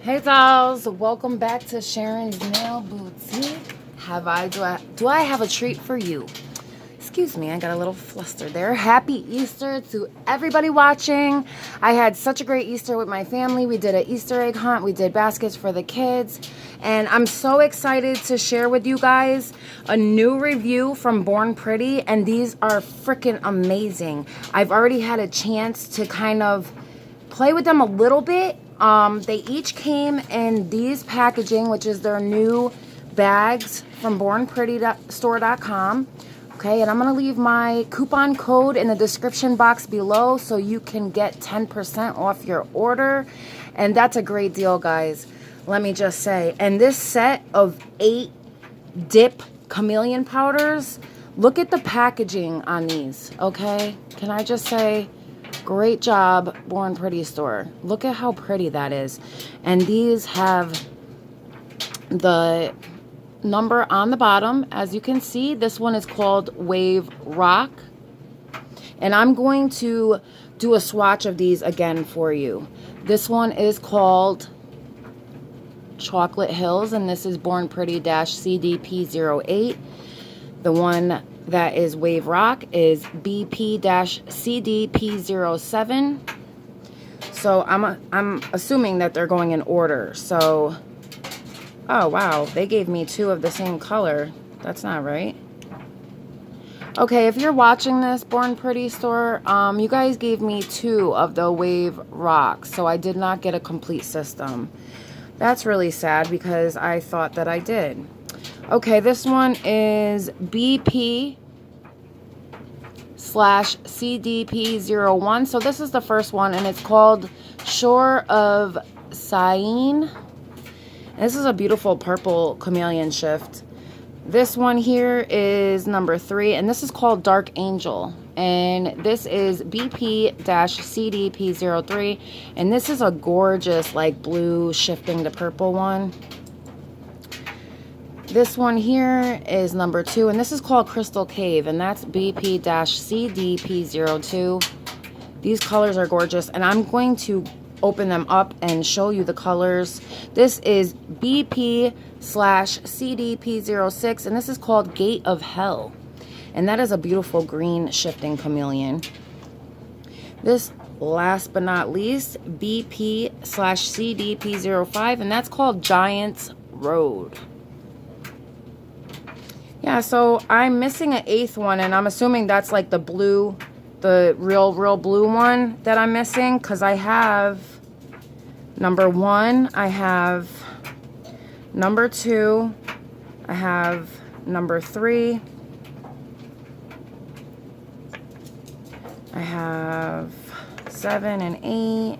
Hey dolls, welcome back to Sharon's Nail Boutique. Do I have a treat for you? Excuse me, I got a little flustered there. Happy Easter to everybody watching. I had such a great Easter with my family. We did an Easter egg hunt. We did baskets for the kids. And I'm so excited to share with you guys a new review from Born Pretty. And these are freaking amazing. I've already had a chance to kind of play with them a little bit. They each came in these packaging, which is their new bags from bornprettystore.com. Okay, and I'm going to leave my coupon code in the description box below so you can get 10% off your order. And that's a great deal, guys. Let me just say. And this set of 8 dip chameleon powders, look at the packaging on these, okay? Can I just say, great job, Born Pretty Store. Look at how pretty that is. And these have the number on the bottom. As you can see, this one is called Wave Rock. And I'm going to do a swatch of these again for you. This one is called Chocolate Hills, and this is Born Pretty-CDP08. The one that is Wave Rock is BP-CDP07. So I'm assuming that they're going in order. So, oh wow, they gave me 2 of the same color. That's not right. Okay, if you're watching this, Born Pretty Store, you guys gave me 2 of the Wave Rock, so I did not get a complete system. That's really sad because I thought that I did. Okay, this one is BP/CDP01. So this is the first one, and it's called Shore of Syene. And this is a beautiful purple chameleon shift. This one here is number 3, and this is called Dark Angel. And this is BP-CDP03. And this is a gorgeous, like, blue shifting to purple one. This one here is number 2, and this is called Crystal Cave, and that's BP-CDP02. These colors are gorgeous, and I'm going to open them up and show you the colors. This is BP/CDP06, and this is called Gate of Hell. And that is a beautiful green shifting chameleon. This, last but not least, BP/CDP05, and that's called Giant's Road. Yeah, so I'm missing an 8th one, and I'm assuming that's like the blue, the real blue one that I'm missing, because I have number 1, I have number 2, I have number 3, I have 7 and 8,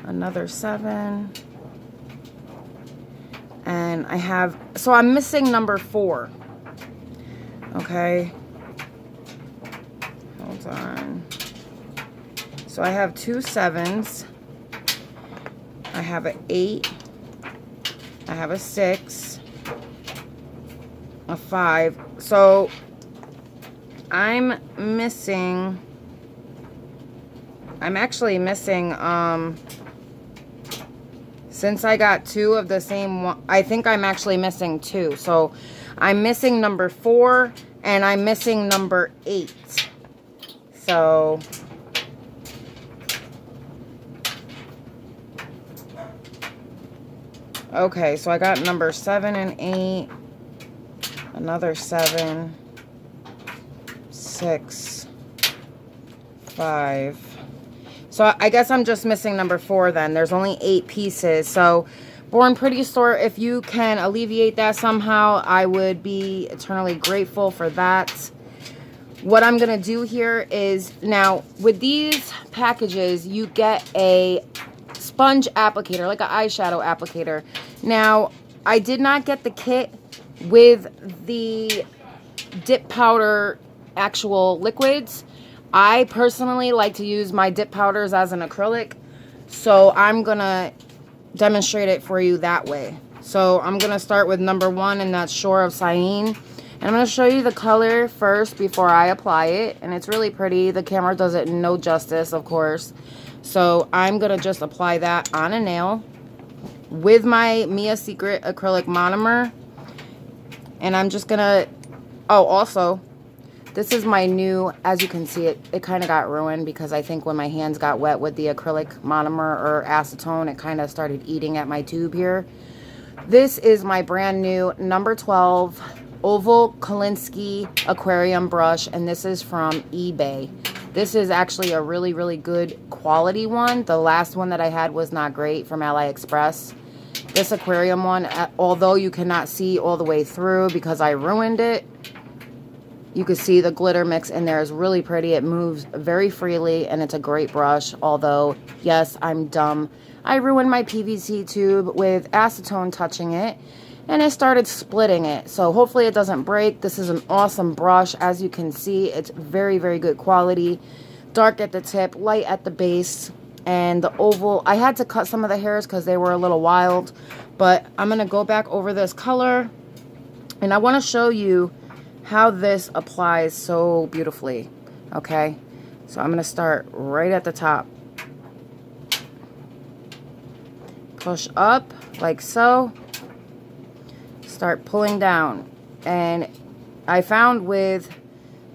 another 7, and I have, so I'm missing number 4. Okay, hold on. So I have 2 7s, I have an 8, I have a 6, a 5. So I'm actually missing, since I got 2 of the same one, I think I'm actually missing 2. So I'm missing number 4, and I'm missing number 8. So okay, so I got number 7 and 8, another 7, 6, 5. So I guess I'm just missing number 4 then. There's only 8 pieces. So Born Pretty Store, if you can alleviate that somehow, I would be eternally grateful for that. What I'm going to do here is, now with these packages, you get a sponge applicator, like an eyeshadow applicator. Now, I did not get the kit with the dip powder actual liquids. I personally like to use my dip powders as an acrylic, so I'm going to demonstrate it for you that way. So I'm going to start with number 1, and that's Shore of Syene. And I'm going to show you the color first before I apply it. And it's really pretty. The camera does it no justice, of course. So I'm going to just apply that on a nail. with my Mia Secret acrylic monomer. And I'm just gonna, oh, also, this is my new, as you can see, it kind of got ruined because I think when my hands got wet with the acrylic monomer or acetone, it kind of started eating at my tube here. This is my brand new number 12 oval Kolinsky aquarium brush, and this is from eBay. This is actually a really, really good quality one. The last one that I had was not great from AliExpress. This aquarium one, although you cannot see all the way through because I ruined it, you can see the glitter mix in there is really pretty. It moves very freely and it's a great brush. Although, yes, I'm dumb. I ruined my PVC tube with acetone touching it and it started splitting it. So hopefully it doesn't break. This is an awesome brush. As you can see, it's very, very good quality. Dark at the tip, light at the base. And the oval, I had to cut some of the hairs because they were a little wild. But I'm going to go back over this color and I want to show you how this applies so beautifully. Okay, so I'm going to start right at the top. Push up like so. Start pulling down. And I found with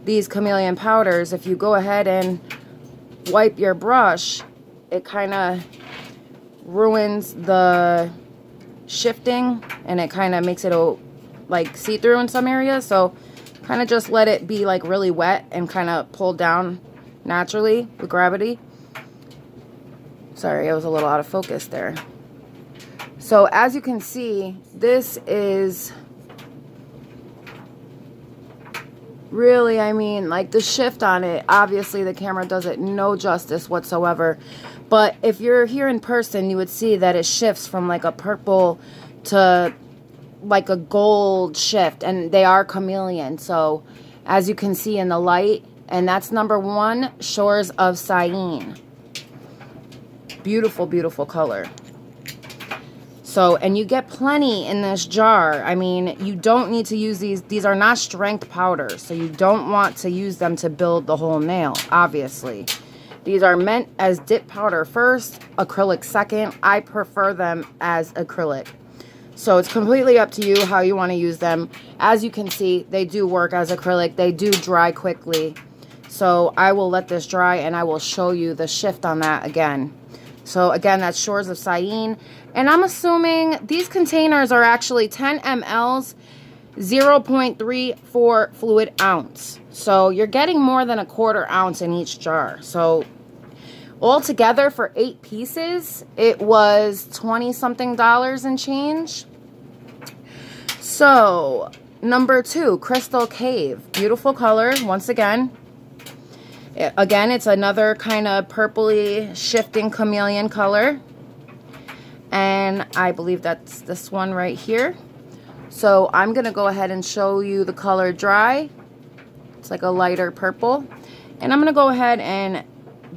these chameleon powders, if you go ahead and wipe your brush, it kind of ruins the shifting and it kind of makes it like see-through in some areas. So kind of just let it be like really wet and kind of pull down naturally with gravity. Sorry, I was a little out of focus there. So as you can see, this is really, I mean, like the shift on it, obviously the camera does it no justice whatsoever. But if you're here in person, you would see that it shifts from like a purple to like a gold shift, and they are chameleon. So as you can see in the light, and that's number 1, Shores of Syene. Beautiful, beautiful color. So, and you get plenty in this jar. I mean, you don't need to use these. These are not strength powders, so you don't want to use them to build the whole nail, obviously. These are meant as dip powder first, acrylic second. I prefer them as acrylic. So it's completely up to you how you want to use them. As you can see, they do work as acrylic. They do dry quickly. So I will let this dry and I will show you the shift on that again. So again, that's Shores of Syene. And I'm assuming these containers are actually 10 mLs, 0.34 fluid ounce. So you're getting more than a 1/4 ounce in each jar. So altogether for 8 pieces, it was $20-something and change. So number 2, Crystal Cave. Beautiful color once again. Again, it's another kind of purpley shifting chameleon color. And I believe that's this one right here. So I'm going to go ahead and show you the color dry. It's like a lighter purple. And I'm going to go ahead and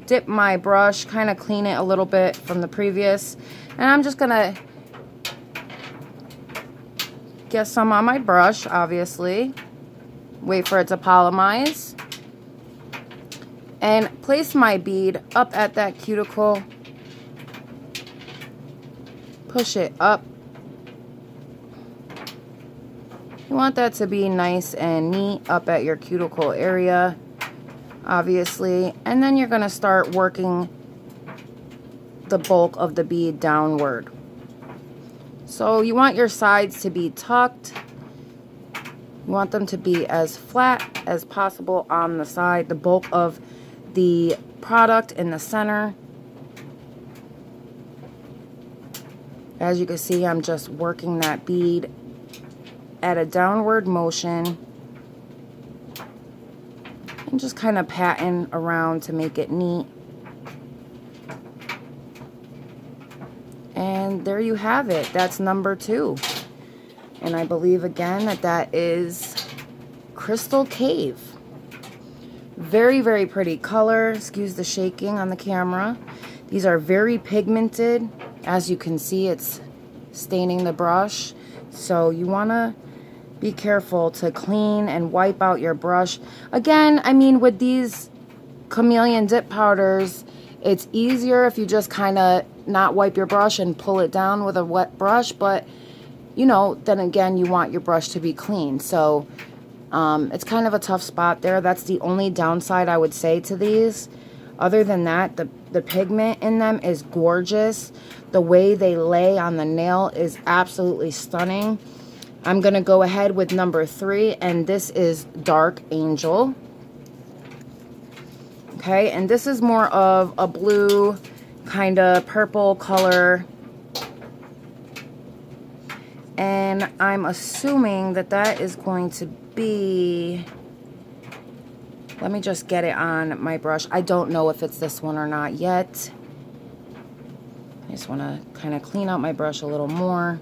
dip my brush, kind of clean it a little bit from the previous. And I'm just going to get some on my brush, obviously. Wait for it to polymize. And place my bead up at that cuticle. Push it up. You want that to be nice and neat up at your cuticle area, obviously. And then you're going to start working the bulk of the bead downward. So you want your sides to be tucked. You want them to be as flat as possible on the side. The bulk of the product in the center. As you can see, I'm just working that bead at a downward motion and just kind of patting around to make it neat. And there you have it. That's number 2. And I believe again that that is Crystal Cave. Very, very pretty color. Excuse the shaking on the camera. These are very pigmented. As you can see, it's staining the brush. So you want to be careful to clean and wipe out your brush. Again, I mean, with these chameleon dip powders, it's easier if you just kind of not wipe your brush and pull it down with a wet brush, but you know, then again, you want your brush to be clean. So it's kind of a tough spot there. That's the only downside I would say to these. Other than that, the pigment in them is gorgeous. The way they lay on the nail is absolutely stunning. I'm going to go ahead with number 3, and this is Dark Angel. Okay, and this is more of a blue, kind of purple color. And I'm assuming that that is going to be... Let me just get it on my brush. I don't know if it's this one or not yet. I just want to kind of clean out my brush a little more.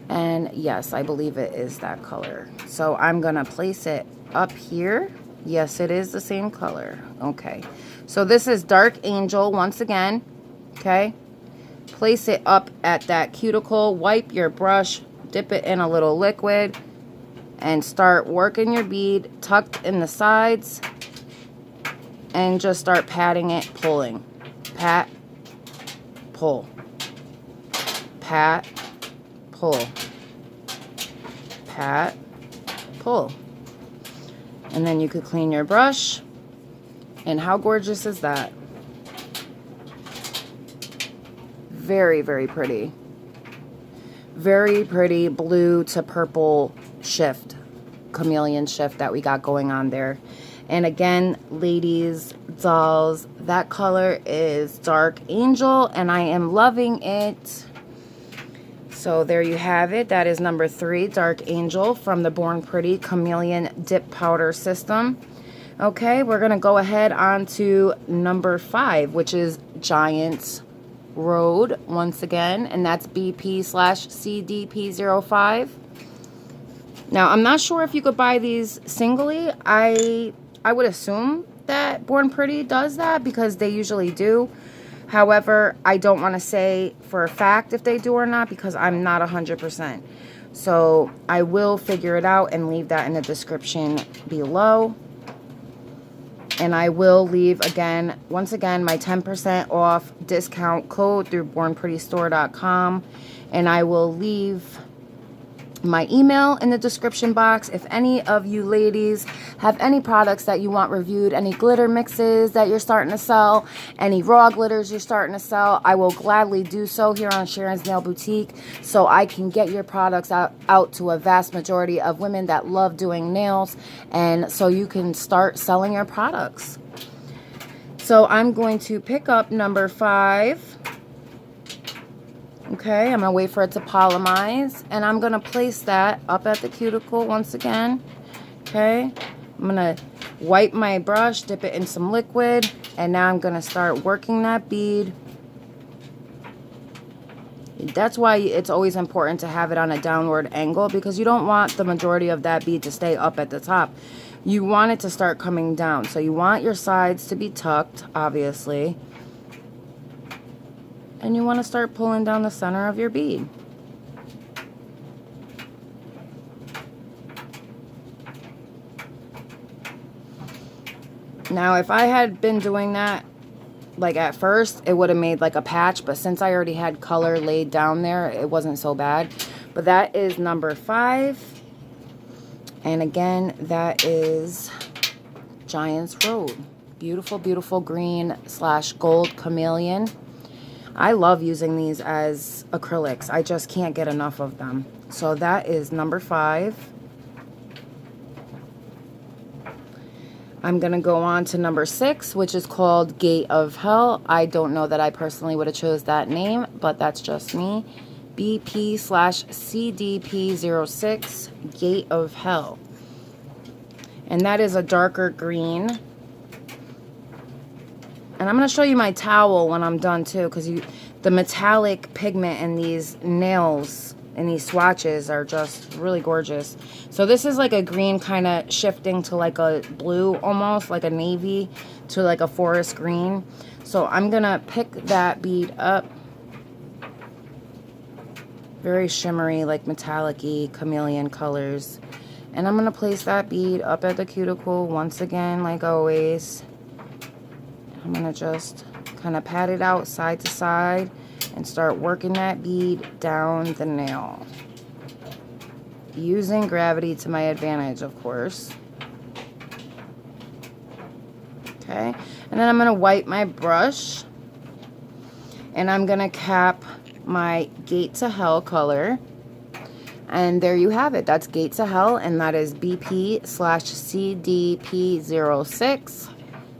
And yes, I believe it is that color. So I'm going to place it up here. Yes, it is the same color. Okay. So this is Dark Angel once again. Okay. Place it up at that cuticle. Wipe your brush. Dip it in a little liquid. And start working your bead tucked in the sides. And just start patting it, pulling. Pat. Pull. Pat. Pull. Pat. Pull. And then you could clean your brush. And how gorgeous is that? Very, very pretty. Very pretty blue to purple shift. Chameleon shift that we got going on there. And again, ladies, dolls, that color is Dark Angel. And I am loving it. So there you have it. That is number 3, Dark Angel from the Born Pretty Chameleon Dip Powder System. Okay, we're going to go ahead on to number 5, which is Giant's Road once again. And that's BP/CDP05. Now, I'm not sure if you could buy these singly. I would assume that Born Pretty does that because they usually do. However, I don't want to say for a fact if they do or not because I'm not 100%. So I will figure it out and leave that in the description below. And I will leave, again, once again, my 10% off discount code through bornprettystore.com. And I will leave my email in the description box. If any of you ladies have any products that you want reviewed, any glitter mixes that you're starting to sell, any raw glitters you're starting to sell, I will gladly do so here on Sharon's Nail Boutique so I can get your products out to a vast majority of women that love doing nails, and so you can start selling your products. So I'm going to pick up number 5. Okay, I'm going to wait for it to polymize, and I'm going to place that up at the cuticle once again. Okay, I'm going to wipe my brush, dip it in some liquid, and now I'm going to start working that bead. That's why it's always important to have it on a downward angle, because you don't want the majority of that bead to stay up at the top. You want it to start coming down. So you want your sides to be tucked, obviously. And you want to start pulling down the center of your bead. Now, if I had been doing that, like at first, it would have made like a patch. But since I already had color laid down there, it wasn't so bad. But that is number 5. And again, that is Giant's Road. Beautiful, beautiful green / gold chameleon. I love using these as acrylics. I just can't get enough of them. So that is number 5. I'm going to go on to number 6, which is called Gate of Hell. I don't know that I personally would have chose that name, but that's just me. BP/CDP06, Gate of Hell. And that is a darker green. And I'm going to show you my towel when I'm done too, because the metallic pigment in these nails, in these swatches, are just really gorgeous. So this is like a green kind of shifting to like a blue, almost like a navy to like a forest green. So I'm going to pick that bead up. Very shimmery, like metallic-y chameleon colors. And I'm going to place that bead up at the cuticle once again, like always. I'm going to just kind of pat it out side to side and start working that bead down the nail. Using gravity to my advantage, of course. Okay, and then I'm going to wipe my brush and I'm going to cap my Gate to Hell color. And there you have it. That's Gate to Hell, and that is BP/CDP06.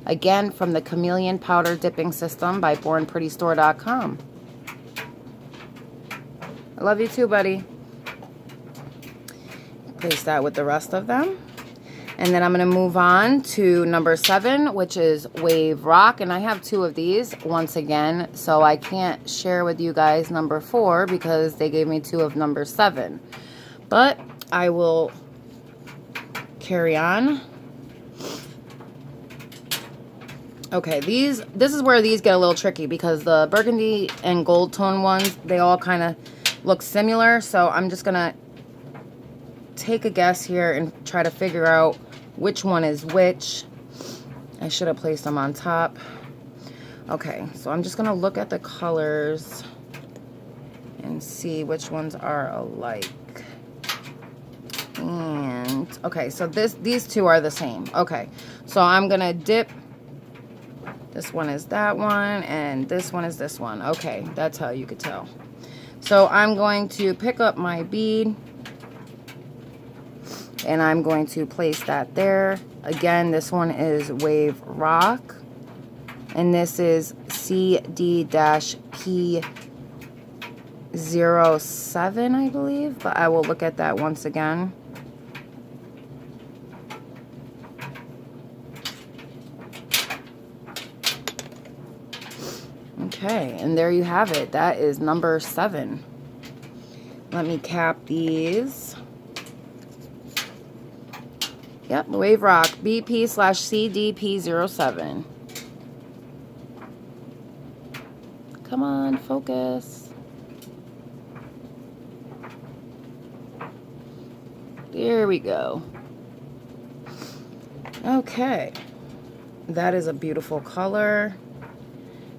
Again, from the Chameleon Powder Dipping System by BornPrettyStore.com. I love you too, buddy. Place that with the rest of them. And then I'm going to move on to number 7, which is Wave Rock. And I have 2 of these once again, so I can't share with you guys number 4 because they gave me 2 of number 7. But I will carry on. Okay, this is where these get a little tricky because the burgundy and gold tone ones, they all kind of look similar. So I'm just going to take a guess here and try to figure out which one is which. I should have placed them on top. Okay, so I'm just going to look at the colors and see which ones are alike. And okay, so these 2 are the same. Okay, so I'm going to dip. This one is that one and this one is this one. Okay, that's how you could tell. So I'm going to pick up my bead and I'm going to place that there. Again, this one is Wave Rock, and this is CD-P07, I believe, but I will look at that once again. Okay, and there you have it. That is number 7. Let me cap these. Yep, Wave Rock, BP/CDP07. Come on, focus. There we go. Okay, that is a beautiful color.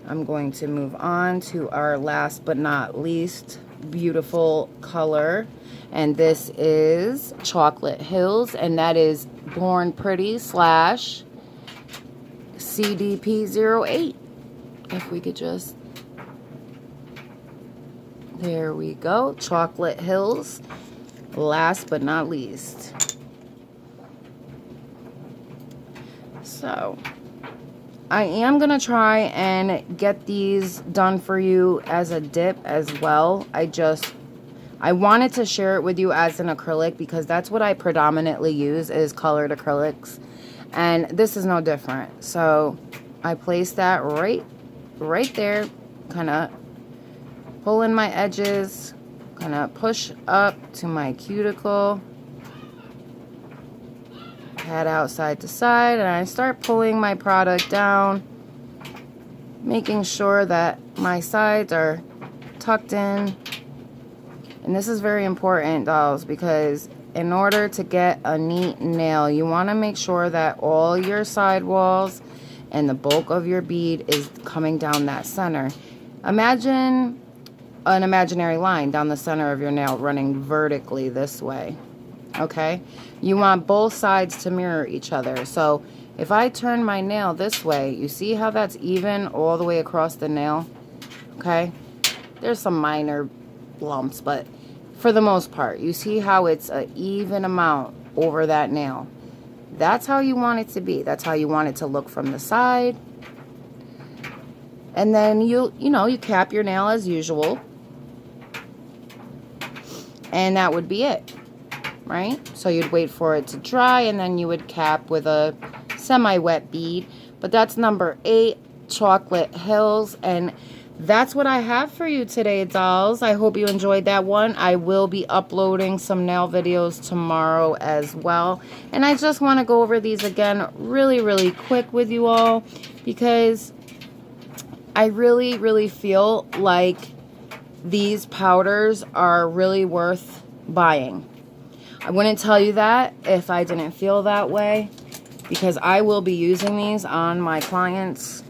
I'm going to move on to our last but not least beautiful color, and this is Chocolate Hills, and that is Born Pretty /CDP08. If we could just, there we go, Chocolate Hills, last but not least. So I am going to try and get these done for you as a dip as well. I wanted to share it with you as an acrylic because that's what I predominantly use is colored acrylics. And this is no different. So I place that right there, kind of pull in my edges, kind of push up to my cuticle, pat out side to side, and I start pulling my product down, making sure that my sides are tucked in. And this is very important, dolls, because in order to get a neat nail, you want to make sure that all your side walls and the bulk of your bead is coming down that center. Imagine an imaginary line down the center of your nail running vertically this way. Okay? You want both sides to mirror each other. So if I turn my nail this way, you see how that's even all the way across the nail? Okay? There's some minor lumps, but for the most part, you see how it's an even amount over that nail. That's how you want it to be. That's how you want it to look from the side. And then you cap your nail as usual. And that would be it, right? So you'd wait for it to dry and then you would cap with a semi-wet bead. But that's number 8, Chocolate Hills, and that's what I have for you today, dolls. I hope you enjoyed that one. I will be uploading some nail videos tomorrow as well. And I just want to go over these again really, really quick with you all because I really, really feel like these powders are really worth buying. I wouldn't tell you that if I didn't feel that way because I will be using these on my clients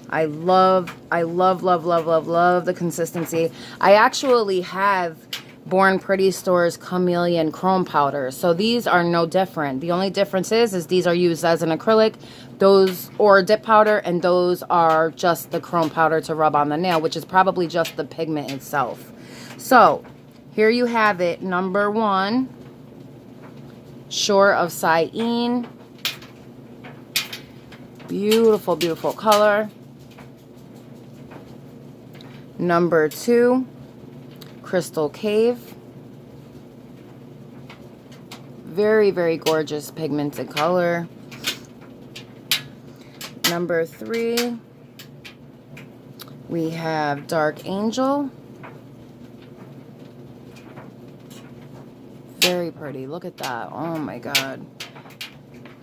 I love the consistency. I actually have Born Pretty Store's Chameleon Chrome Powder. So these are no different. The only difference is these are used as an acrylic, those, or a dip powder, and those are just the chrome powder to rub on the nail, which is probably just the pigment itself. So here you have it, number 1, Shore of Syene. Beautiful, beautiful color. Number 2, Crystal Cave. Very, very gorgeous pigmented color. Number 3, we have Dark Angel. Very pretty. Look at that. Oh my God.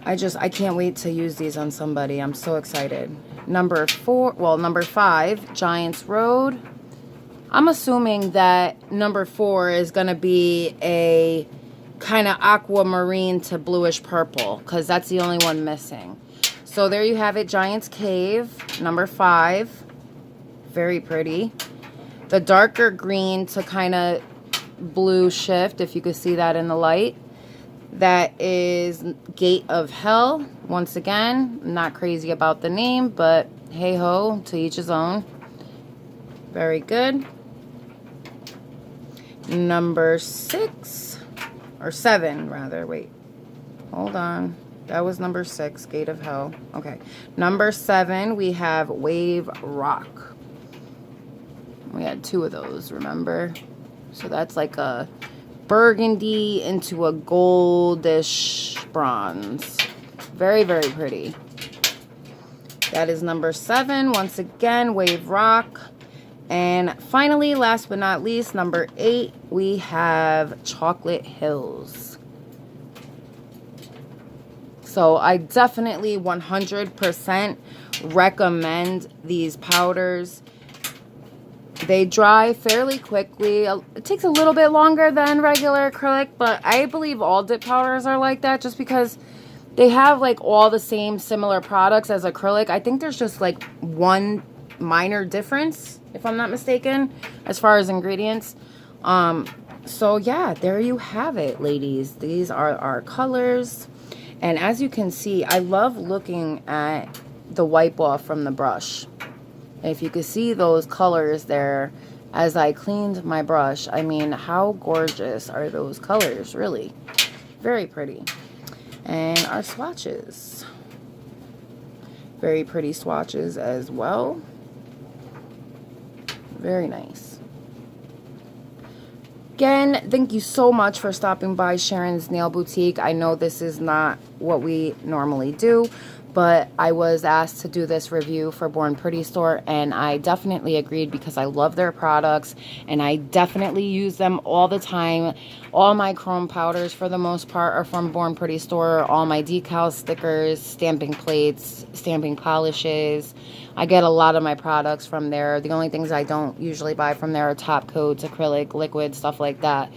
I can't wait to use these on somebody. I'm so excited. Number 5, Giant's Road. I'm assuming that number 4 is going to be a kind of aquamarine to bluish purple, because that's the only one missing. So there you have it, Giant's Cave, number 5. Very pretty. The darker green to kind of blue shift, if you could see that in the light. That is Gate of Hell. Once again, I'm not crazy about the name, but hey ho, to each his own. Very good. Number 6, or 7 rather, wait, hold on, that was number 6, Gate of Hell. Okay, number 7, we have Wave Rock. We had 2 of those, remember? So that's like a burgundy into a goldish bronze. Very, very pretty. That is number 7, once again, Wave Rock. And finally, last but not least, number 8, we have Chocolate Hills. So I definitely 100% recommend these powders. They dry fairly quickly. It takes a little bit longer than regular acrylic, but I believe all dip powders are like that just because they have like all the same similar products as acrylic. I think there's just like one minor difference, if I'm not mistaken, as far as ingredients. So yeah, there you have it, ladies. These are our colors. And as you can see, I love looking at the wipe off from the brush. If you could see those colors there as I cleaned my brush, I mean, how gorgeous are those colors, really? Very pretty. And our swatches. Very pretty swatches as well. Very nice. Again, thank you so much for stopping by Sharon's Nail Boutique. I know this is not what we normally do, but I was asked to do this review for Born Pretty Store, and I definitely agreed because I love their products, and I definitely use them all the time. All my chrome powders, for the most part, are from Born Pretty Store. All my decals, stickers, stamping plates, stamping polishes. I get a lot of my products from there. The only things I don't usually buy from there are top coats, acrylic, liquid, stuff like that.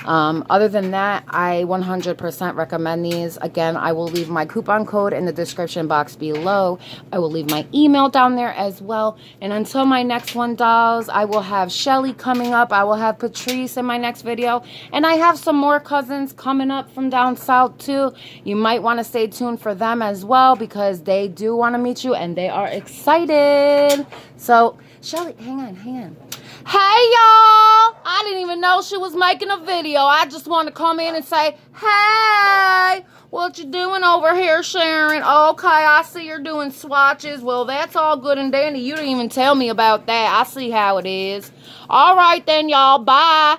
Other than that, I 100% recommend these. Again, I will leave my coupon code in the description box below. I will leave my email down there as well. And until my next one, dolls, I will have Shelly coming up. I will have Patrice in my next video. And I have some more cousins coming up from down south too. You might want to stay tuned for them as well because they do want to meet you and they are excited. So, Shelly, hang on. Hey, y'all! I didn't even know she was making a video. I just want to come in and say, hey, what you doing over here, Sharon? Okay, I see you're doing swatches. Well, that's all good and dandy. You didn't even tell me about that. I see how it is. All right then, y'all. Bye.